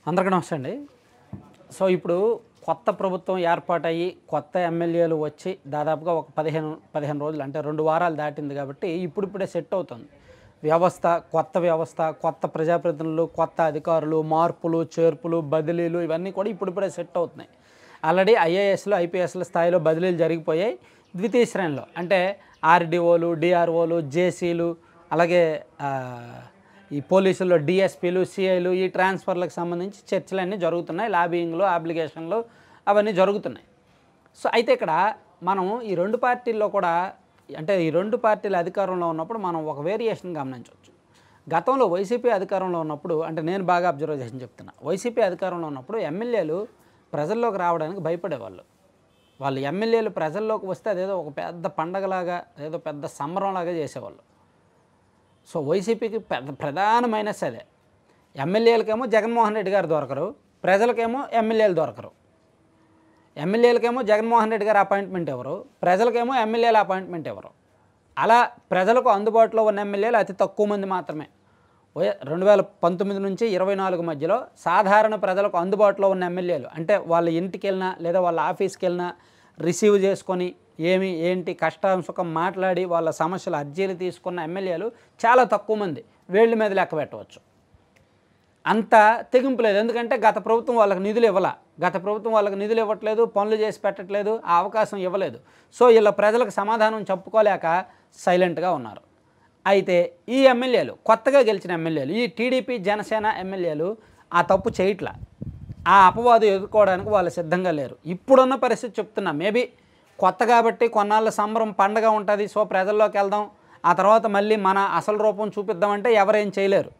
అందరికీ నమస్తే అండి. సో ఇప్పుడు కొత్త ప్రభుత్వం ఏర్పాటయ్యి కొత్త ఎమ్మెల్యేలు వచ్చి దాదాపుగా ఒక 15 రోజులు అంటే 2 వారాలు దాటింది కాబట్టి ఇప్పుడిప్పుడే సెట్ అవుతుంది వ్యవస్థ. కొత్త ప్రజాప్రతినిధులు, కొత్త అధికారులు, మార్పులు, చేర్పులు, బదిలీలు ఇవన్నీ కూడా ఇప్పుడిప్పుడే సెట్ అవుతున్నాయి. ఆల్రెడీ ఐఏఎస్లు, ఐపీఎస్ల స్థాయిలో బదిలీలు జరిగిపోయాయి. ద్వితీయ శ్రేణిలో అంటే ఆర్డీఓలు, డిఆర్ఓలు, జేసీలు, అలాగే ఈ పోలీసుల్లో డిఎస్పీలు, సిఐలు, ఈ ట్రాన్స్ఫర్లకు సంబంధించి చర్చలన్నీ జరుగుతున్నాయి. లాబింగ్లు, అప్లికేషన్లు అవన్నీ జరుగుతున్నాయి. సో అయితే ఇక్కడ మనం ఈ 2 పార్టీల్లో కూడా అంటే ఈ 2 పార్టీల అధికారంలో ఉన్నప్పుడు మనం ఒక వేరియేషన్ గమనించవచ్చు. గతంలో వైసీపీ అధికారంలో ఉన్నప్పుడు అంటే నేను బాగా అబ్జర్వ్ చేసి చెప్తున్నా, వైసీపీ అధికారంలో ఉన్నప్పుడు ఎమ్మెల్యేలు ప్రజల్లోకి రావడానికి భయపడేవాళ్ళు. వాళ్ళు ఎమ్మెల్యేలు ప్రజల్లోకి వస్తే అదేదో ఒక పెద్ద పండగలాగా, ఏదో పెద్ద సంబరంలాగా చేసేవాళ్ళు. సో వైసీపీకి ప్రధాన మైనస్ అదే. ఎమ్మెల్యేలకేమో జగన్మోహన్ రెడ్డి గారు దొరకరు, ప్రజలకేమో ఎమ్మెల్యేలు దొరకరు. ఎమ్మెల్యేలకేమో జగన్మోహన్ రెడ్డి గారు అపాయింట్మెంట్ ఇవ్వరు, ప్రజలకేమో ఎమ్మెల్యేల అపాయింట్మెంట్ ఇవ్వరు. అలా ప్రజలకు అందుబాటులో ఉన్న ఎమ్మెల్యేలు అతి తక్కువ మంది మాత్రమే. 2019 నుంచి 24 మధ్యలో సాధారణ ప్రజలకు అందుబాటులో ఉన్న ఎమ్మెల్యేలు అంటే వాళ్ళ ఇంటికి వెళ్ళినా లేదా వాళ్ళ ఆఫీస్కి వెళ్ళినా రిసీవ్ చేసుకొని ఏంటి కష్టం సుఖం మాట్లాడి వాళ్ళ సమస్యలు అర్జీలు తీసుకున్న ఎమ్మెల్యేలు చాలా తక్కువ మంది, వేళ్ళ మీద లెక్క పెట్టవచ్చు. అంత తెగింపు లేదు. ఎందుకంటే గత ప్రభుత్వం వాళ్ళకి నిధులు ఇవ్వట్లేదు, పనులు చేసి పెట్టట్లేదు, ఆ అవకాశం ఇవ్వలేదు. సో వీళ్ళ ప్రజలకు సమాధానం చెప్పుకోలేక సైలెంట్గా ఉన్నారు. అయితే ఈ ఎమ్మెల్యేలు, కొత్తగా గెలిచిన ఎమ్మెల్యేలు, ఈ టీడీపీ జనసేన ఎమ్మెల్యేలు ఆ తప్పు చేయట్లా. ఆ అపవాదు ఎదుర్కోవడానికి వాళ్ళు సిద్ధంగా లేరు. ఇప్పుడున్న పరిస్థితి చెప్తున్నా. మేబీ కొత్త కాబట్టి కొన్నాళ్ళ సంబరం పండగ ఉంటుంది, సో ప్రజల్లోకి వెళ్దాం, ఆ తర్వాత మళ్ళీ మన అసలు రూపం చూపిద్దామంటే ఎవరేం చేయలేరు.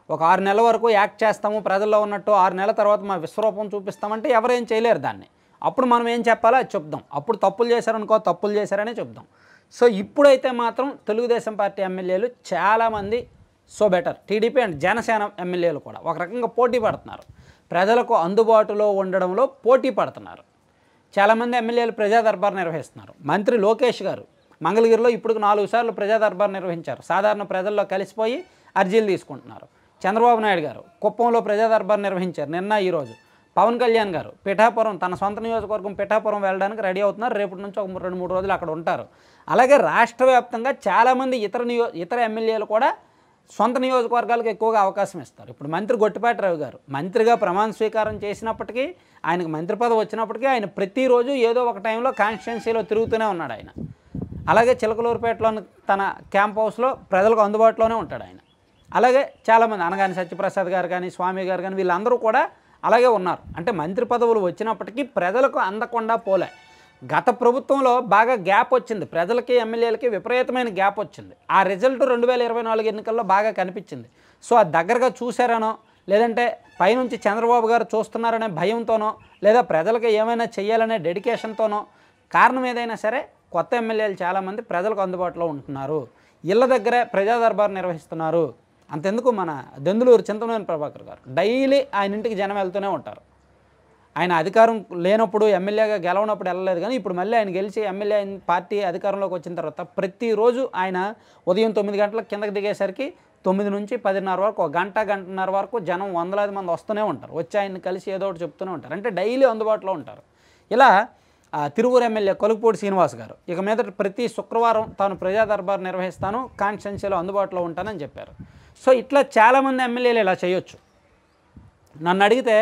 ఒక 6 నెలల వరకు యాక్ట్ చేస్తాము ప్రజల్లో ఉన్నట్టు, 6 నెలల తర్వాత మా విశ్వరూపం చూపిస్తామంటే ఎవరేం చేయలేరు దాన్ని. అప్పుడు మనం ఏం చెప్పాలో అది చెప్దాం. అప్పుడు తప్పులు చేశారనుకో, తప్పులు చేశారనే చెప్దాం. సో ఇప్పుడైతే మాత్రం తెలుగుదేశం పార్టీ ఎమ్మెల్యేలు చాలామంది so better, TDP and Janasena ఎమ్మెల్యేలు కూడా ఒక రకంగా పోటీ పడుతున్నారు. ప్రజలకు అందుబాటులో ఉండడంలో పోటీ పడుతున్నారు. చాలామంది ఎమ్మెల్యేలు ప్రజా దర్బార్ నిర్వహిస్తున్నారు. మంత్రి లోకేష్ గారు మంగళగిరిలో ఇప్పుడు 4 సార్లు ప్రజా దర్బార్ నిర్వహించారు. సాధారణ ప్రజల్లో కలిసిపోయి అర్జీలు తీసుకుంటున్నారు. చంద్రబాబు నాయుడు గారు కుప్పంలో ప్రజా దర్బార్ నిర్వహించారు నిన్న ఈరోజు. పవన్ కళ్యాణ్ గారు పిఠాపురం, తన సొంత నియోజకవర్గం పిఠాపురం వెళ్ళడానికి రెడీ అవుతున్నారు. రేపటి నుంచి ఒక 2-3 రోజులు అక్కడ ఉంటారు. అలాగే రాష్ట్ర వ్యాప్తంగా చాలామంది ఇతర ఎమ్మెల్యేలు కూడా సొంత నియోజకవర్గాలకు ఎక్కువగా అవకాశం ఇస్తారు. ఇప్పుడు మంత్రి గొట్టిపాటి రవి గారు మంత్రిగా ప్రమాణ స్వీకారం చేసినప్పటికీ, ఆయనకు మంత్రి పదవి వచ్చినప్పటికీ ఆయన ప్రతిరోజు ఏదో ఒక టైంలో కాన్స్టిట్యున్సీలో తిరుగుతూనే ఉన్నాడు ఆయన. అలాగే చిలకలూరుపేటలోని తన క్యాంప్ హౌస్లో ప్రజలకు అందుబాటులోనే ఉంటాడు ఆయన. అలాగే చాలామంది అనగాని సత్యప్రసాద్ గారు కానీ, స్వామి గారు కానీ, వీళ్ళందరూ కూడా అలాగే ఉన్నారు. అంటే మంత్రి పదవులు వచ్చినప్పటికీ ప్రజలకు అందకుండా పోలే. గత ప్రభుత్వంలో బాగా గ్యాప్ వచ్చింది, ప్రజలకి ఎమ్మెల్యేలకి విపరీతమైన గ్యాప్ వచ్చింది. ఆ రిజల్ట్ 2024 ఎన్నికల్లో బాగా కనిపించింది. సో అది దగ్గరగా చూశారనో, లేదంటే పైనుంచి చంద్రబాబు గారు చూస్తున్నారనే భయంతోనో, లేదా ప్రజలకు ఏమైనా చెయ్యాలనే డెడికేషన్తోనో, కారణం ఏదైనా సరే కొత్త ఎమ్మెల్యేలు చాలామంది ప్రజలకు అందుబాటులో ఉంటున్నారు. ఇళ్ళ దగ్గరే ప్రజా దర్బార్ నిర్వహిస్తున్నారు. అంతెందుకు మన దెందులూరు చింతమనేని ప్రభాకర్ గారు డైలీ ఆయన ఇంటికి జనం వెళ్తూనే ఉంటారు. ఆయన అధికారం లేనప్పుడు, ఎమ్మెల్యేగా గెలవనప్పుడు వెళ్ళలేదు, కానీ ఇప్పుడు మళ్ళీ ఆయన గెలిచి ఎమ్మెల్యే పార్టీ అధికారంలోకి వచ్చిన తర్వాత ప్రతిరోజు ఆయన ఉదయం 9 గంటలకు కిందకి దిగేసరికి 9 నుంచి 10:30 వరకు, 1-1.5 వరకు జనం వందలాది మంది వస్తూనే ఉంటారు. వచ్చి ఆయన్ని కలిసి ఏదో ఒకటి చెప్తూనే ఉంటారు. అంటే డైలీ అందుబాటులో ఉంటారు. ఇలా తిరువూరు ఎమ్మెల్యే కొలుకుపూడి శ్రీనివాస్ గారు ఇక మీద ప్రతి శుక్రవారం తాను ప్రజా దర్బార్ నిర్వహిస్తాను, కాన్స్టిట్యున్సీలో అందుబాటులో ఉంటానని చెప్పారు. సో ఇట్లా చాలామంది ఎమ్మెల్యేలు ఇలా చేయొచ్చు. నన్ను అడిగితే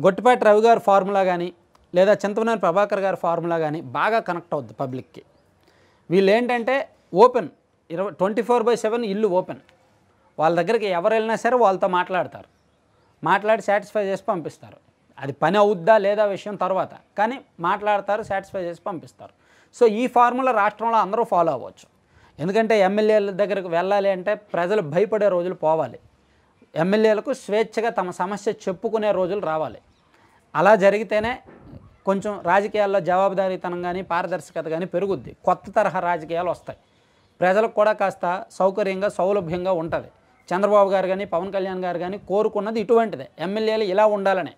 గొట్టిపాటి రవి గారి ఫార్ములా కానీ, లేదా చింతమనేని ప్రభాకర్ గారి ఫార్ములా కానీ బాగా కనెక్ట్ అవుద్ది పబ్లిక్కి. వీళ్ళు ఏంటంటే ఓపెన్, 24/7 ఇల్లు ఓపెన్. వాళ్ళ దగ్గరికి ఎవరు వెళ్ళినా సరే వాళ్ళతో మాట్లాడి సాటిస్ఫై చేసి పంపిస్తారు. అది పని అవుద్దా లేదా విషయం తర్వాత, కానీ మాట్లాడతారు, సాటిస్ఫై చేసి పంపిస్తారు. సో ఈ ఫార్ములా రాష్ట్రంలో అందరూ ఫాలో అవ్వచ్చు. ఎందుకంటే ఎమ్మెల్యేల దగ్గరకు వెళ్ళాలి అంటే ప్రజలు భయపడే రోజులు పోవాలి. ఎమ్మెల్యేలకు స్వేచ్ఛగా తమ సమస్య చెప్పుకునే రోజులు రావాలి. అలా జరిగితేనే కొంచెం రాజకీయాల్లో జవాబుదారీతనం కానీ, పారదర్శకత కానీ పెరుగుద్ది. కొత్త తరహా రాజకీయాలు వస్తాయి. ప్రజలకు కూడా కాస్త సౌకర్యంగా, సౌలభ్యంగా ఉంటుంది. చంద్రబాబు గారు కానీ, పవన్ కళ్యాణ్ గారు కానీ కోరుకున్నది ఇటువంటిదే, ఎమ్మెల్యేలు ఇలా ఉండాలనే.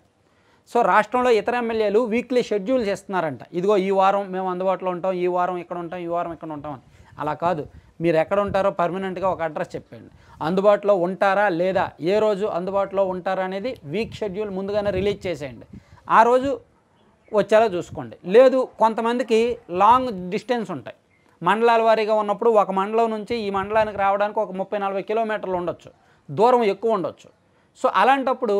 సో రాష్ట్రంలో ఇతర ఎమ్మెల్యేలు వీక్లీ షెడ్యూల్ చేస్తున్నారంట. ఇదిగో ఈ వారం మేము అందుబాటులో ఉంటాం, ఈ వారం ఇక్కడ ఉంటాం, ఈ వారం ఇక్కడ ఉంటాం అని. అలా కాదు. మీరు ఎక్కడ ఉంటారో పర్మనెంట్గా ఒక అడ్రస్ చెప్పండి. అందుబాటులో ఉంటారా లేదా, ఏ రోజు అందుబాటులో ఉంటారా అనేది వీక్ షెడ్యూల్ ముందుగానే రిలీజ్ చేసేయండి. ఆ రోజు వచ్చేలా చూసుకోండి. లేదు కొంతమందికి లాంగ్ డిస్టెన్స్ ఉంటాయి, మండలాల వారీగా ఉన్నప్పుడు ఒక మండలం నుంచి ఈ మండలానికి రావడానికి ఒక 30-40 కిలోమీటర్లు ఉండొచ్చు, దూరం ఎక్కువ ఉండొచ్చు. సో అలాంటప్పుడు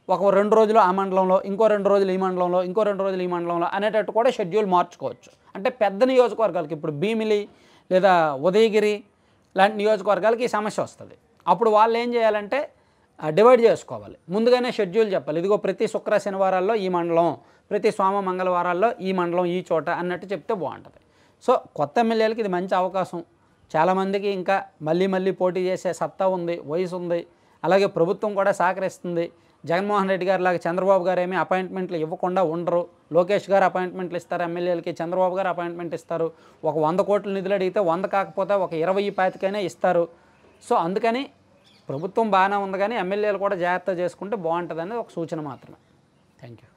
ఒక 2 రోజులు ఆ మండలంలో, ఇంకో 2 రోజులు ఈ మండలంలో, ఇంకో 2 రోజులు ఈ మండలంలో అనేటట్టు కూడా షెడ్యూల్ మార్చుకోవచ్చు. అంటే పెద్ద నియోజకవర్గాలకి, ఇప్పుడు భీమిలి లేదా ఉదయగిరి లాంటి నియోజకవర్గాలకి ఈ సమస్య వస్తుంది. అప్పుడు వాళ్ళు ఏం చేయాలంటే డివైడ్ చేసుకోవాలి, ముందుగానే షెడ్యూల్ చెప్పాలి. ఇదిగో ప్రతి శుక్ర శనివారాల్లో ఈ మండలం, ప్రతి సోమ మంగళవారాల్లో ఈ మండలం ఈ చోట అన్నట్టు చెప్తే బాగుంటుంది. సో కొత్త ఎమ్మెల్యేలకి ఇది మంచి అవకాశం. చాలామందికి ఇంకా మళ్ళీ పోటీ చేసే సత్తా ఉంది, వయసు ఉంది, అలాగే ప్రభుత్వం కూడా సహకరిస్తుంది. జగన్మోహన్ రెడ్డి గారు లాగా చంద్రబాబు గారు ఏమీ అపాయింట్మెంట్లు ఇవ్వకుండా ఉండరు. లోకేష్ గారు అపాయింట్మెంట్లు ఇస్తారు ఎమ్మెల్యేలకి, చంద్రబాబు గారు అపాయింట్మెంట్ ఇస్తారు. ఒక 100 కోట్ల నిధులు అడిగితే 100 కాకపోతే ఒక 20-25 ఇస్తారు. సో అందుకని ప్రభుత్వం బాగానే ఉంది, కానీ ఎమ్మెల్యేలు కూడా జాగ్రత్త చేసుకుంటే బాగుంటుందని ఒక సూచన మాత్రమే. Thank you.